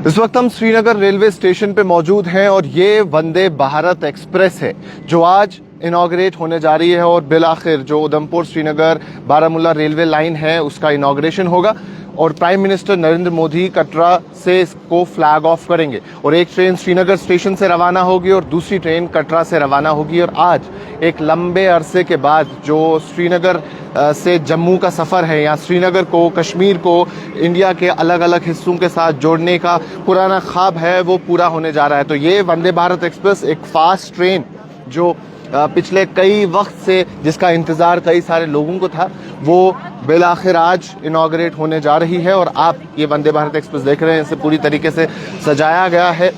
इस वक्त हम श्रीनगर रेलवे स्टेशन पे मौजूद हैं और ये वंदे भारत एक्सप्रेस है जो आज इनॉग्रेट होने जा रही है और बिल आखिर जो उधमपुर श्रीनगर बारामूला रेलवे लाइन है उसका इनॉग्रेशन होगा और प्राइम मिनिस्टर नरेंद्र मोदी कटरा से इसको फ्लैग ऑफ करेंगे और एक ट्रेन श्रीनगर स्टेशन से रवाना होगी और दूसरी ट्रेन कटरा से रवाना होगी। और आज एक लंबे अरसे के बाद जो श्रीनगर से जम्मू का सफ़र है या श्रीनगर को कश्मीर को इंडिया के अलग अलग हिस्सों के साथ जोड़ने का पुराना ख्वाब है वो पूरा होने जा रहा है। तो ये वंदे भारत एक्सप्रेस एक फास्ट ट्रेन जो पिछले कई वक्त से जिसका इंतज़ार कई सारे लोगों को था वो बिल आखिर आज इनॉग्रेट होने जा रही है। और आप ये वंदे भारत एक्सप्रेस देख रहे हैं, इसे पूरी तरीके से सजाया गया है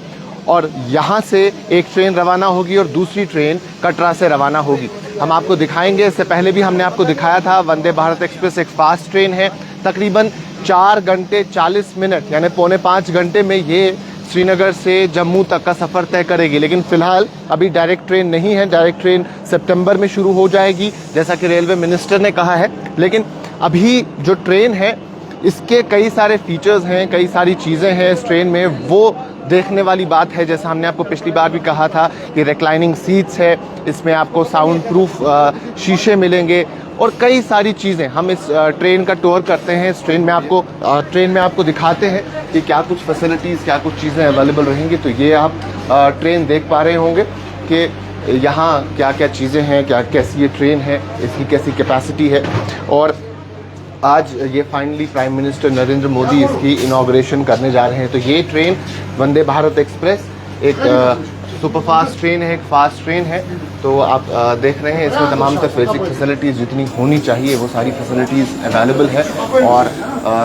और यहाँ से एक ट्रेन रवाना होगी और दूसरी ट्रेन कटरा से रवाना होगी। हम आपको दिखाएंगे, इससे पहले भी हमने आपको दिखाया था। वंदे भारत एक्सप्रेस एक फास्ट ट्रेन है, तकरीबन 4 घंटे 40 मिनट यानी पौने 5 घंटे में ये श्रीनगर से जम्मू तक का सफ़र तय करेगी। लेकिन फ़िलहाल अभी डायरेक्ट ट्रेन नहीं है, डायरेक्ट ट्रेन सितंबर में शुरू हो जाएगी जैसा कि रेलवे मिनिस्टर ने कहा है। लेकिन अभी जो ट्रेन है इसके कई सारे फीचर्स हैं, कई सारी चीज़ें हैं इस ट्रेन में, वो देखने वाली बात है। जैसा हमने आपको पिछली बार भी कहा था कि रिक्लाइनिंग सीट्स है, इसमें आपको साउंड प्रूफ शीशे मिलेंगे और कई सारी चीज़ें। हम इस ट्रेन का टूर करते हैं, इस ट्रेन में आपको दिखाते हैं कि क्या कुछ फैसिलिटीज़, क्या कुछ चीज़ें अवेलेबल रहेंगी। तो ये आप ट्रेन देख पा रहे होंगे कि यहाँ क्या क्या चीज़ें हैं, कैसी ये ट्रेन है, इसकी कैसी कैपेसिटी है। और आज ये finally prime minister Narendra Modi इसकी इनॉग्रेशन करने जा रहे हैं। तो ये ट्रेन वंदे भारत एक्सप्रेस एक सुपरफास्ट ट्रेन है, एक फास्ट ट्रेन है। तो आप देख रहे हैं इसमें तमाम तर बेसिक फैसिलिटीज़ जितनी होनी चाहिए वो सारी फैसिलिटीज़ अवेलेबल है और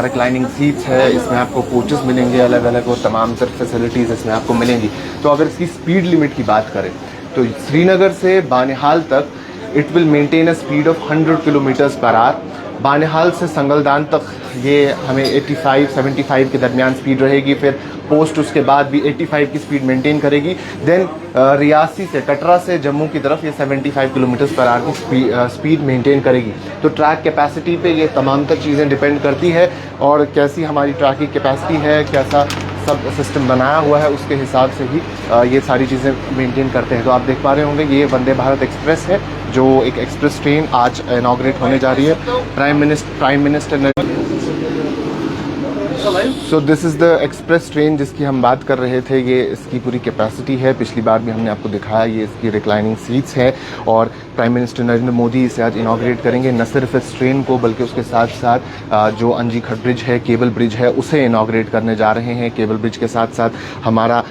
रिक्लाइनिंग सीट्स है, इसमें आपको कोचेस मिलेंगे अलग अलग और तमाम तर फैसिलिटीज़ इसमें आपको मिलेंगी। तो अगर इसकी स्पीड लिमिट की बात करें तो श्रीनगर से बानिहाल तक it will maintain a speed of 100 kilometres per hour. Banihal से संगलदान तक ये हमें 85-75 के दरमियान स्पीड रहेगी। फिर पोस्ट उसके बाद भी 85 की स्पीड मेंटेन करेगी। देन रियासी से कटरा से जम्मू की तरफ ये 75 किलोमीटर्स पर आवर की स्पीड मेंटेन करेगी। तो ट्रैक कैपेसिटी पे ये तमाम तर चीज़ें डिपेंड करती है और कैसी हमारी ट्रैक की कैपेसिटी है, कैसा सब सिस्टम बनाया हुआ है, उसके हिसाब से ही ये सारी चीज़ें मेंटेन करते हैं। तो आप देख पा रहे होंगे ये वंदे भारत एक्सप्रेस है जो एक एक्सप्रेस ट्रेन आज इनॉग्रेट होने जा रही है। Prime minister so this is the express train जिसकी हम बात कर रहे थे। ये इसकी पूरी कैपेसिटी है, पिछली बार भी हमने आपको दिखाया। ये इसकी रिक्लाइनिंग सीट्स है और प्राइम मिनिस्टर नरेंद्र मोदी इसे आज इनॉग्रेट करेंगे। न सिर्फ इस ट्रेन को बल्कि उसके साथ साथ जो अंजी खट ब्रिज है, केबल ब्रिज है, उसे इनॉग्रेट करने जा रहे हैं। केबल ब्रिज के साथ साथ हमारा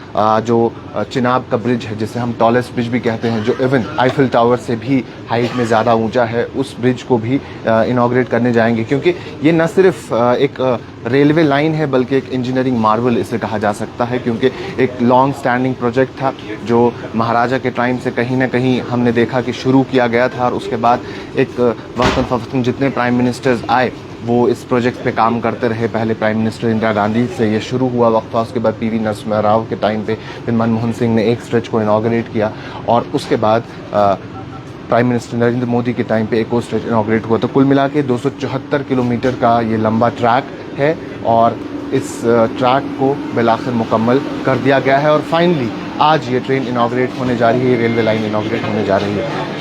जो चिनाब का ब्रिज है जिसे हम टॉलेस्ट ब्रिज भी कहते हैं, जो इवन आईफिल टावर से भी हाइट में ज़्यादा ऊंचा है, उस ब्रिज को भी इनॉग्रेट करने जाएंगे। क्योंकि ये न सिर्फ एक रेलवे लाइन है बल्कि एक इंजीनियरिंग मार्वल इसे कहा जा सकता है। क्योंकि एक लॉन्ग स्टैंडिंग प्रोजेक्ट था जो महाराजा के टाइम से कहीं ना कहीं हमने देखा कि शुरू किया गया था और उसके बाद एक वक्तन फ़वक्तन जितने प्राइम मिनिस्टर्स आए वो इस प्रोजेक्ट पे काम करते रहे। पहले प्राइम मिनिस्टर इंदिरा गांधी से ये शुरू हुआ वक्फा, उसके बाद पीवी नरसिम्हा राव के टाइम पे फिर मनमोहन सिंह ने एक स्ट्रेच को इनॉग्रेट किया और उसके बाद प्राइम मिनिस्टर नरेंद्र मोदी के टाइम पे एक और स्ट्रेच इनॉग्रेट हुआ। तो कुल मिला के 274 किलोमीटर का ये लंबा ट्रैक है और इस ट्रैक को बिलाखिर मुकम्मल कर दिया गया है और फाइनली आज ये ट्रेन इनॉग्रेट होने जा रही है, रेलवे लाइन इनॉग्रेट होने जा रही है।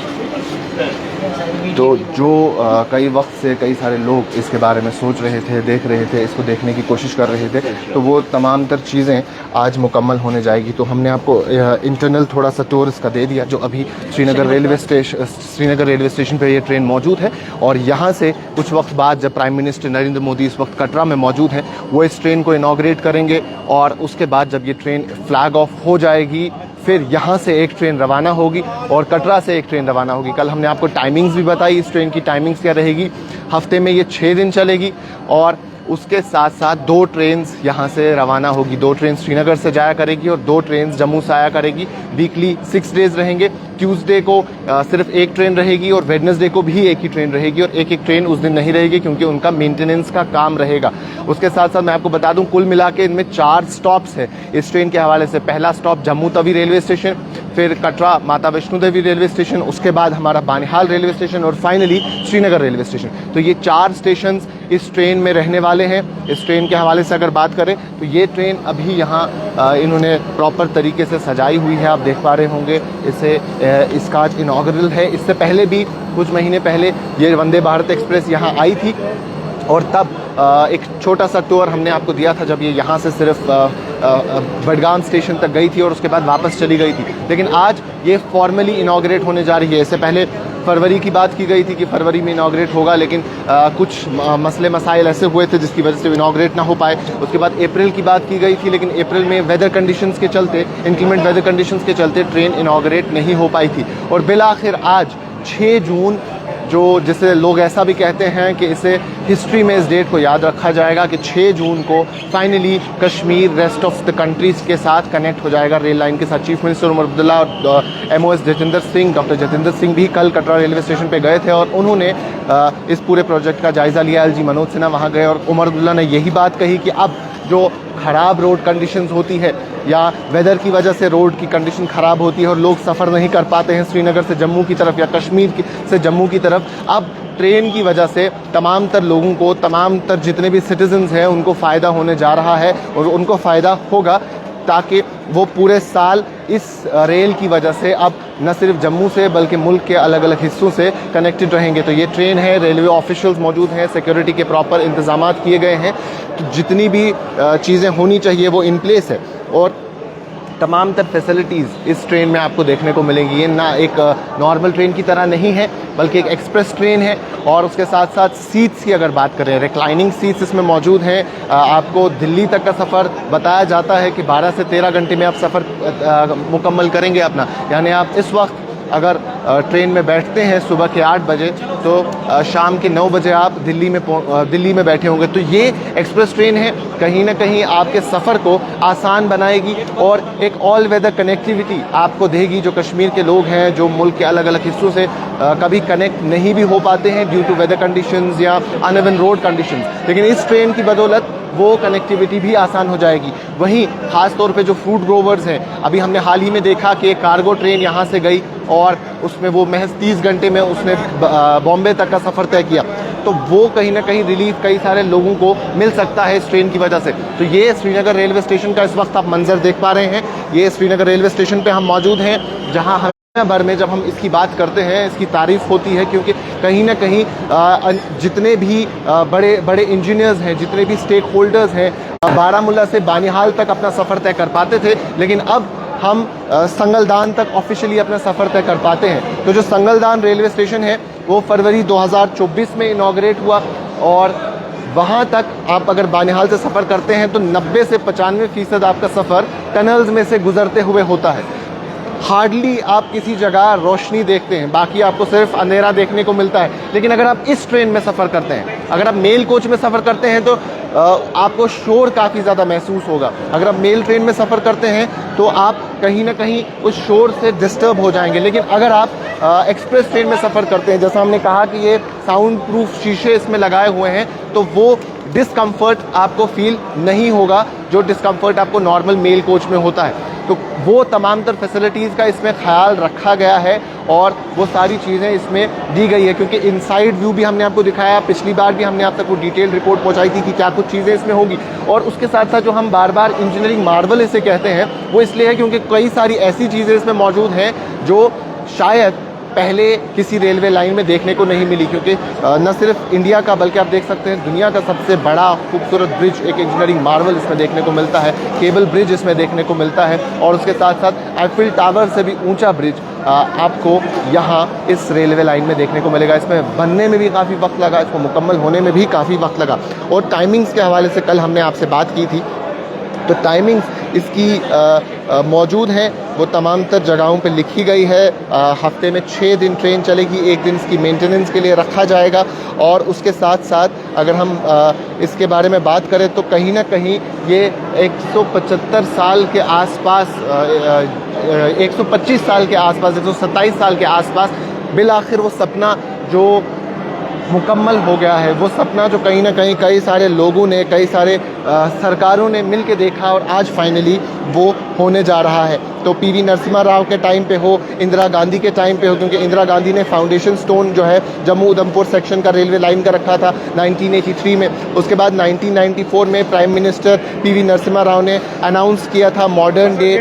तो जो कई वक्त से कई सारे लोग इसके बारे में सोच रहे थे, देख रहे थे, इसको देखने की कोशिश कर रहे थे, तो वो तमाम तर चीज़ें आज मुकम्मल होने जाएगी। तो हमने आपको इंटरनल थोड़ा सा टूर इसका दे दिया। जो अभी श्रीनगर रेलवे स्टेशन पर ये ट्रेन मौजूद है और यहाँ से कुछ वक्त बाद जब प्राइम मिनिस्टर नरेंद्र मोदी इस वक्त कटरा में मौजूद हैं, वो इस ट्रेन को इनॉग्रेट करेंगे और उसके बाद जब ये ट्रेन फ्लैग ऑफ हो जाएगी फिर यहाँ से एक ट्रेन रवाना होगी और कटरा से एक ट्रेन रवाना होगी। कल हमने आपको टाइमिंग्स भी बताई, इस ट्रेन की टाइमिंग्स क्या रहेगी। हफ्ते में ये 6 दिन चलेगी और उसके साथ साथ 2 ट्रेन्स यहाँ से रवाना होगी। 2 ट्रेन श्रीनगर से जाया करेगी और 2 ट्रेन जम्मू से आया करेगी। वीकली 6 डेज़ रहेंगे। ट्यूसडे को सिर्फ एक ट्रेन रहेगी और वेडनेसडे को भी एक ही ट्रेन रहेगी और एक ट्रेन उस दिन नहीं रहेगी क्योंकि उनका मेंटेनेंस का काम रहेगा। उसके साथ साथ मैं आपको बता दूं कुल मिला के इनमें 4 स्टॉप्स हैं इस ट्रेन के हवाले से। पहला stop Jammu Tawi railway station, फिर कटरा माता वैष्णो देवी रेलवे स्टेशन, उसके बाद हमारा बानिहाल रेलवे स्टेशन और फाइनली श्रीनगर रेलवे स्टेशन। तो ये 4 स्टेशन इस ट्रेन में रहने वाले हैं। इस ट्रेन के हवाले से अगर बात करें तो ये ट्रेन अभी यहाँ इन्होंने प्रॉपर तरीके से सजाई हुई है, आप देख पा रहे होंगे इसे। इसका आज इनॉग्रल है। इससे पहले भी कुछ महीने पहले ये वंदे भारत एक्सप्रेस यहाँ आई थी और तब एक छोटा सा टूर हमने आपको दिया था जब ये यहाँ से सिर्फ बडगाम स्टेशन तक गई थी और उसके बाद वापस चली गई थी। लेकिन आज ये फॉर्मली इनॉग्रेट होने जा रही है। इससे पहले फरवरी की बात की गई थी कि फरवरी में इनॉग्रेट होगा, लेकिन कुछ मसले मसाइल ऐसे हुए थे जिसकी वजह से इनॉग्रेट ना हो पाए। उसके बाद अप्रैल की बात की गई थी, लेकिन अप्रैल में वेदर कंडीशंस के चलते, इंक्रीमेंट वेदर कंडीशंस के चलते ट्रेन इनॉग्रेट नहीं हो पाई थी। और बिलाखिर आज 6 जून, जो जिसे लोग ऐसा भी कहते हैं कि इसे हिस्ट्री में इस डेट को याद रखा जाएगा कि 6 जून को finally Kashmir rest of the countries के साथ कनेक्ट हो जाएगा रेल लाइन के साथ। चीफ मिनिस्टर उमर अब्दुल्ला और MOS जतिंदर सिंह, डॉक्टर जतिंदर सिंह भी कल कटरा रेलवे स्टेशन पे गए थे और उन्होंने इस पूरे प्रोजेक्ट का जायज़ा लिया। LG मनोज सिन्हा वहाँ गए और उमर अब्दुल्ला ने यही बात कही कि अब जो ख़राब रोड कंडीशंस होती है या वेदर की वजह से रोड की कंडीशन ख़राब होती है और लोग सफ़र नहीं कर पाते हैं श्रीनगर से जम्मू की तरफ या कश्मीर से जम्मू की तरफ, अब ट्रेन की वजह से तमाम तर लोगों को, तमाम तर जितने भी सिटीजन्स हैं उनको फ़ायदा होने जा रहा है और उनको फ़ायदा होगा, ताकि वो पूरे साल इस रेल की वजह से अब न सिर्फ जम्मू से बल्कि मुल्क के अलग अलग हिस्सों से कनेक्टेड रहेंगे। तो ये ट्रेन है, रेलवे ऑफिशियल्स मौजूद हैं, सिक्योरिटी के प्रॉपर इंतजाम किए गए हैं, तो जितनी भी चीज़ें होनी चाहिए वो इन प्लेस है और तमाम तर फैसिलिटीज़ इस ट्रेन में आपको देखने को मिलेंगी। ये ना एक नॉर्मल ट्रेन की तरह नहीं है बल्कि एक एक्सप्रेस ट्रेन है। और उसके साथ साथ सीट्स की अगर बात करें, रिक्लाइनिंग सीट्स इसमें मौजूद हैं। आपको दिल्ली तक का सफ़र बताया जाता है कि 12 से 13 घंटे में आप सफ़र मुकम्मल करेंगे अपना। यानी आप इस वक्त अगर ट्रेन में बैठते हैं सुबह के 8 बजे तो शाम के 9 बजे आप दिल्ली में बैठे होंगे। तो ये एक्सप्रेस ट्रेन है, कहीं ना कहीं आपके सफ़र को आसान बनाएगी और एक ऑल वेदर कनेक्टिविटी आपको देगी। जो कश्मीर के लोग हैं, जो मुल्क के अलग अलग हिस्सों से कभी कनेक्ट नहीं भी हो पाते हैं ड्यू टू वेदर कंडीशंस या अनइवन रोड कंडीशंस, लेकिन इस ट्रेन की बदौलत वो कनेक्टिविटी भी आसान हो जाएगी। वहीं ख़ास तौर पे जो फूड ग्रोवर्स हैं, अभी हमने हाल ही में देखा कि एक कार्गो ट्रेन यहाँ से गई और उसमें वो महज 30 घंटे में उसने बॉम्बे तक का सफ़र तय किया। तो वो कहीं ना कहीं रिलीफ कई सारे लोगों को मिल सकता है इस ट्रेन की वजह से। तो ये श्रीनगर रेलवे स्टेशन का इस वक्त आप मंजर देख पा रहे हैं। ये श्रीनगर रेलवे स्टेशन पे हम मौजूद हैं, जहां दुनिया भर में जब हम इसकी बात करते हैं इसकी तारीफ़ होती है, क्योंकि कहीं ना कहीं जितने भी बड़े बड़े इंजीनियर्स हैं, जितने भी स्टेक होल्डर्स हैं, बारामूला से बानिहाल तक अपना सफ़र तय कर पाते थे, लेकिन अब हम संगलदान तक ऑफिशियली अपना सफ़र तय कर पाते हैं। तो जो संगलदान रेलवे स्टेशन है वो फरवरी 2024 में इनॉग्रेट हुआ और वहाँ तक आप अगर बानिहाल से सफ़र करते हैं तो 90 से 95% आपका सफ़र टनल्स में से गुजरते हुए होता है। हार्डली आप किसी जगह रोशनी देखते हैं, बाकी आपको सिर्फ अंधेरा देखने को मिलता है। लेकिन अगर आप इस ट्रेन में सफ़र करते हैं, अगर आप मेल कोच में सफ़र करते हैं तो आपको शोर काफ़ी ज़्यादा महसूस होगा। अगर आप मेल ट्रेन में सफ़र करते हैं तो आप कहीं ना कहीं उस शोर से डिस्टर्ब हो जाएंगे। लेकिन अगर आप एक्सप्रेस ट्रेन में सफ़र करते हैं, जैसा हमने कहा कि ये साउंड प्रूफ शीशे इसमें लगाए हुए हैं, तो वो डिस्कम्फर्ट आपको फील नहीं होगा जो डिस्कम्फर्ट आपको नॉर्मल मेल कोच में होता है। तो वो तमाम तर फैसिलिटीज़ का इसमें ख्याल रखा गया है और वो सारी चीज़ें इसमें दी गई है, क्योंकि इनसाइड व्यू भी हमने आपको दिखाया, पिछली बार भी हमने आप तक वो डिटेल रिपोर्ट पहुंचाई थी कि क्या कुछ चीज़ें इसमें होंगी। और उसके साथ साथ जो हम बार बार इंजीनियरिंग मार्वल इसे कहते हैं, वो इसलिए है क्योंकि कई सारी ऐसी चीज़ें इसमें मौजूद हैं जो शायद पहले किसी रेलवे लाइन में देखने को नहीं मिली। क्योंकि न सिर्फ इंडिया का बल्कि आप देख सकते हैं दुनिया का सबसे बड़ा खूबसूरत ब्रिज, एक इंजीनियरिंग मार्वल इसमें देखने को मिलता है, केबल ब्रिज इसमें देखने को मिलता है और उसके साथ साथ आईफिल टावर से भी ऊंचा ब्रिज आपको यहाँ इस रेलवे लाइन में देखने को मिलेगा। इसमें बनने में भी काफ़ी वक्त लगा, इसको मुकम्मल होने में भी काफ़ी वक्त लगा। और टाइमिंग्स के हवाले से कल हमने आपसे बात की थी, तो टाइमिंग्स इसकी मौजूद हैं, वो तमाम तर जगहों पे लिखी गई है। हफ्ते में 6 दिन ट्रेन चलेगी, 1 दिन इसकी मेंटेनेंस के लिए रखा जाएगा। और उसके साथ साथ अगर हम इसके बारे में बात करें तो कहीं ना कहीं ये 175 साल के आसपास, 125 साल के आसपास, 127 साल के आसपास बिलाखिर वो सपना जो मुकम्मल हो गया है, वो सपना जो कहीं ना कहीं कई सारे लोगों ने, कई सारे सरकारों ने मिल के देखा और आज फाइनली वो होने जा रहा है। तो पीवी नरसिम्हा राव के टाइम पे हो, इंदिरा गांधी के टाइम पे हो, क्योंकि इंदिरा गांधी ने फाउंडेशन स्टोन जो है जम्मू उधमपुर सेक्शन का रेलवे लाइन का रखा था 1983 में। उसके बाद 1994 में prime minister PV Narasimha Rao ने अनाउंस किया था modern day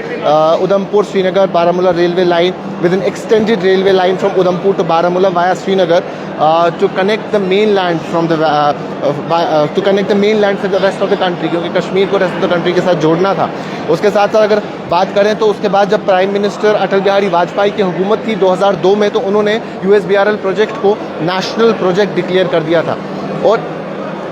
Udhampur Srinagar Baramulla railway line with an extended railway line from Udhampur to Baramulla via Srinagar to connect the mainland from the to connect the mainland से the rest of the country, क्योंकि कश्मीर को rest of the country के साथ जोड़ना था। उसके साथ साथ अगर बात करें तो उसके बाद जब प्राइम मिनिस्टर अटल बिहारी वाजपेयी की हुकूमत थी 2002 में, तो उन्होंने USBRL प्रोजेक्ट को नेशनल प्रोजेक्ट डिक्लेयर कर दिया था। और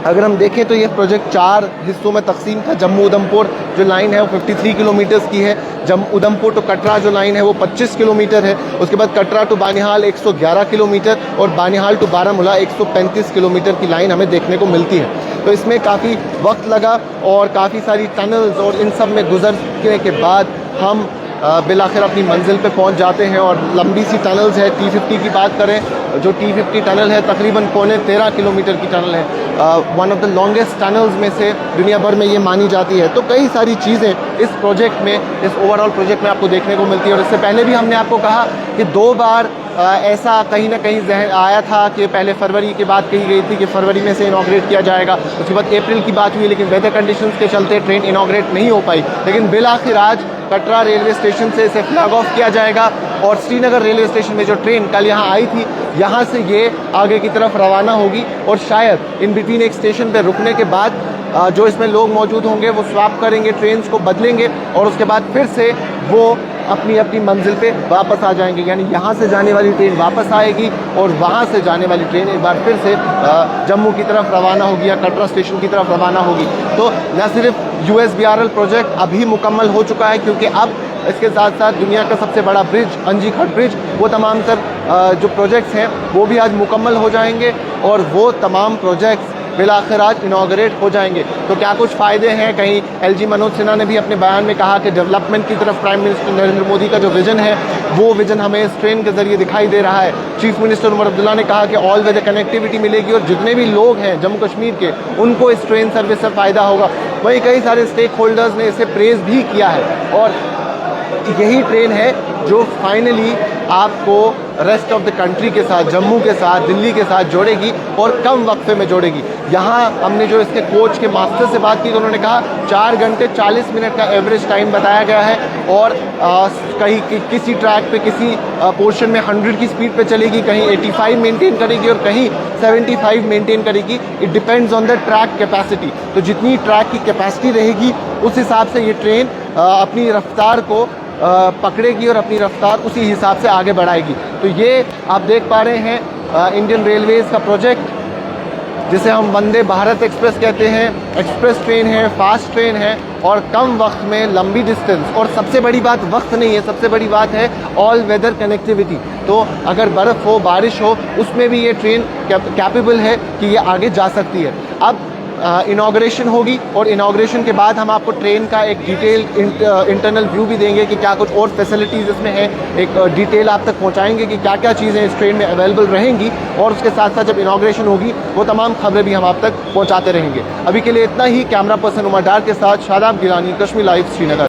अगर हम देखें तो ये प्रोजेक्ट 4 हिस्सों में तकसीम था। जम्मू उधमपुर जो लाइन है वो 53 किलोमीटर्स की है। जम्मू उधमपुर टू कटरा जो लाइन है वो 25 किलोमीटर है। उसके बाद कटरा टू बानिहाल 111 किलोमीटर और बानिहाल टू बारामूला 135 किलोमीटर की लाइन हमें देखने को मिलती है। तो इसमें काफ़ी वक्त लगा और काफ़ी सारी टनल्स और इन सब में गुजरने के बाद हम बिलाखिर अपनी मंजिल पे पहुंच जाते हैं। और लंबी सी टनल्स है। T50 की बात करें, जो T50 टनल है तकरीबन 13.25 किलोमीटर की टनल है। One of the longest tunnels में से दुनिया भर में ये मानी जाती है। तो कई सारी चीज़ें इस प्रोजेक्ट में, इस ओवरऑल प्रोजेक्ट में आपको देखने को मिलती है। और इससे पहले भी हमने आपको कहा कि 2 बार ऐसा कहीं ना कहीं जहन आया था कि पहले फरवरी की बात कही गई थी कि फरवरी में से इनॉग्रेट किया जाएगा। उसके बाद अप्रैल की बात हुई, लेकिन वेदर कंडीशंस के चलते ट्रेन इनॉग्रेट नहीं हो पाई। लेकिन बिलाखिर आज कटरा रेलवे स्टेशन से इसे फ्लैग ऑफ किया जाएगा और श्रीनगर रेलवे स्टेशन में जो ट्रेन कल यहाँ आई थी, यहाँ से ये आगे की तरफ रवाना होगी। और शायद इन बिटवीन एक स्टेशन पर रुकने के बाद जो इसमें लोग मौजूद होंगे वो स्वैप करेंगे, ट्रेन को बदलेंगे और उसके बाद फिर से वो अपनी अपनी मंजिल पे वापस आ जाएंगे। यानी यहाँ से जाने वाली ट्रेन वापस आएगी और वहाँ से जाने वाली ट्रेन एक बार फिर से जम्मू की तरफ रवाना होगी या कटरा स्टेशन की तरफ रवाना होगी। तो न सिर्फ USBRL प्रोजेक्ट अभी मुकम्मल हो चुका है, क्योंकि अब इसके साथ साथ दुनिया का सबसे बड़ा ब्रिज अंजी घाट ब्रिज, वो तमाम तर जो प्रोजेक्ट्स हैं वो भी आज मुकम्मल हो जाएंगे और वो तमाम प्रोजेक्ट्स बिलाखिर आज इनॉग्रेट हो जाएंगे। तो क्या कुछ फ़ायदे हैं? कहीं LG मनोज सिन्हा ने भी अपने बयान में कहा कि डेवलपमेंट की तरफ प्राइम मिनिस्टर नरेंद्र मोदी का जो विजन है वो विजन हमें इस ट्रेन के ज़रिए दिखाई दे रहा है। चीफ मिनिस्टर उमर अब्दुल्ला ने कहा कि ऑल वेदर कनेक्टिविटी मिलेगी और जितने भी लोग हैं जम्मू कश्मीर के उनको इस ट्रेन सर्विस से फ़ायदा होगा। वहीं कई सारे स्टेक होल्डर्स ने इसे प्रेज़ भी किया है और यही ट्रेन है जो फाइनली आपको रेस्ट ऑफ द कंट्री के साथ, जम्मू के साथ, दिल्ली के साथ जोड़ेगी और कम वक्फे में जोड़ेगी। यहाँ हमने जो इसके कोच के मास्टर से बात की तो उन्होंने कहा 4 घंटे 40 मिनट का एवरेज टाइम बताया गया है और कहीं किसी ट्रैक पे किसी पोर्शन में 100 की स्पीड पे चलेगी, कहीं 85 मेंटेन करेगी और कहीं 75 मेंटेन करेगी। It depends on the track capacity. तो जितनी ट्रैक की कैपेसिटी रहेगी उस हिसाब से ये ट्रेन अपनी रफ्तार को पकड़ेगी और अपनी रफ्तार उसी हिसाब से आगे बढ़ाएगी। तो ये आप देख पा रहे हैं इंडियन रेलवेज़ का प्रोजेक्ट, जिसे हम वंदे भारत एक्सप्रेस कहते हैं। एक्सप्रेस ट्रेन है, फास्ट ट्रेन है और कम वक्त में लंबी डिस्टेंस। और सबसे बड़ी बात वक्त नहीं है, सबसे बड़ी बात है ऑल वेदर कनेक्टिविटी। तो अगर बर्फ़ हो, बारिश हो, उसमें भी ये ट्रेन कैपेबल है कि ये आगे जा सकती है। अब इनॉग्रेशन होगी और इनॉग्रेशन के बाद हम आपको ट्रेन का एक डिटेल इंटरनल व्यू भी देंगे कि क्या कुछ और फैसिलिटीज़ इसमें हैं। एक डिटेल आप तक पहुंचाएंगे कि क्या क्या चीज़ें इस ट्रेन में अवेलेबल रहेंगी और उसके साथ साथ जब इनॉग्रेशन होगी वो तमाम खबरें भी हम आप तक पहुंचाते रहेंगे। अभी के लिए इतना ही। कैमरा पर्सन उमर डार के साथ शादाब गिलानी, कश्मीर लाइव, श्रीनगर।